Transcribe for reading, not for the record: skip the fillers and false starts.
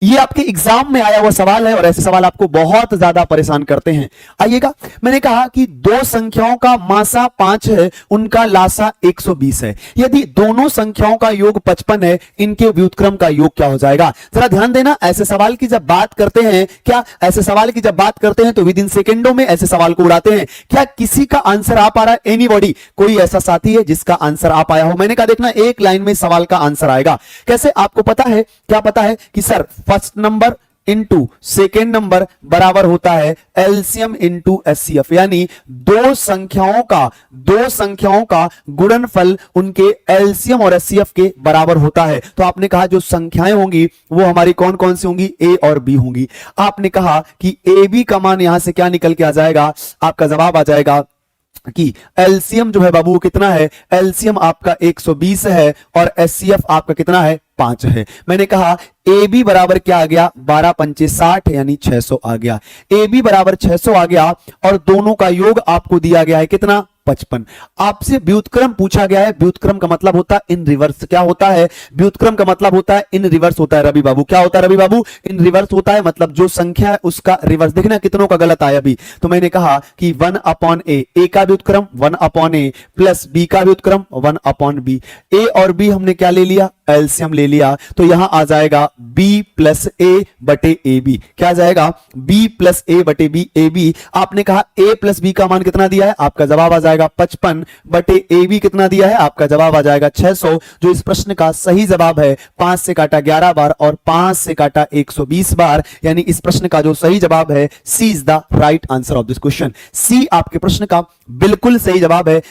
ये आपके एग्जाम में आया हुआ सवाल है और ऐसे सवाल आपको बहुत ज्यादा परेशान करते हैं। आइएगा, मैंने कहा कि दो संख्याओं का मासा 5 है, उनका लासा 120 है। यदि दोनों संख्याओं का योग 55 है, इनके व्युत्क्रम का योग क्या हो जाएगा? जरा ध्यान देना, ऐसे सवाल की जब बात करते हैं, क्या ऐसे सवाल की जब बात करते हैं तो विद इन सेकेंडों में ऐसे सवाल को उड़ाते हैं। क्या किसी का आंसर आ पा रहा है? एनीबॉडी, कोई ऐसा साथी है जिसका आंसर आ पाया हो? मैंने कहा देखना, एक लाइन में सवाल का आंसर आएगा। कैसे? आपको पता है, क्या पता है कि sir first number into second number बराबर होता है एलसीएम इंटू एचसीएफ, यानी दो संख्याओं का गुणनफल उनके एलसीएम और एचसीएफ के बराबर होता है। तो आपने कहा जो संख्याएं होंगी वो हमारी कौन कौन सी होंगी? ए और बी होंगी। आपने कहा कि ए बी का मान यहां से क्या निकल के आ जाएगा? आपका जवाब आ जाएगा कि एलसीएम जो है बाबू कितना है? एलसीएम आपका 120 है और एचसीएफ आपका कितना है? 5 है। मैंने कहा ए बी बराबर क्या आ गया? 12 पंचे 60 यानी 600 आ गया। ए बी बराबर 600 आ गया और दोनों का योग आपको दिया गया है कितना? 55। आपसे व्युत्क्रम पूछा गया है। व्युत्क्रम का मतलब होता है इन रिवर्स। क्या होता है? व्युत्क्रम का मतलब होता है इन रिवर्स होता है रवि बाबू। क्या होता है रवि बाबू? इन रिवर्स होता है, मतलब जो संख्या है उसका रिवर्स। देखना कितनों का गलत आया अभी। तो मैंने कहा कि 1/a, ए का व्युत्क्रम 1/a प्लस बी का व्युत्क्रम 1/b। ए और बी हमने क्या ले लिया? एलसीएम ले लिया। तो यहां आ जाएगा b प्लस ए बटे ए बी। क्या आ जाएगा? b प्लस ए बटे बी ए बी। आपने कहा a प्लस बी का मान कितना दिया है? आपका जवाब आ जाएगा 55 बटे ए बी कितना दिया है? आपका जवाब आ जाएगा 600। जो इस प्रश्न का सही जवाब है 5 से काटा 11 बार और 5 से काटा 120 बार, यानी इस प्रश्न का जो सही जवाब है C is the right answer of this question. C आपके प्रश्न का बिल्कुल सही जवाब है।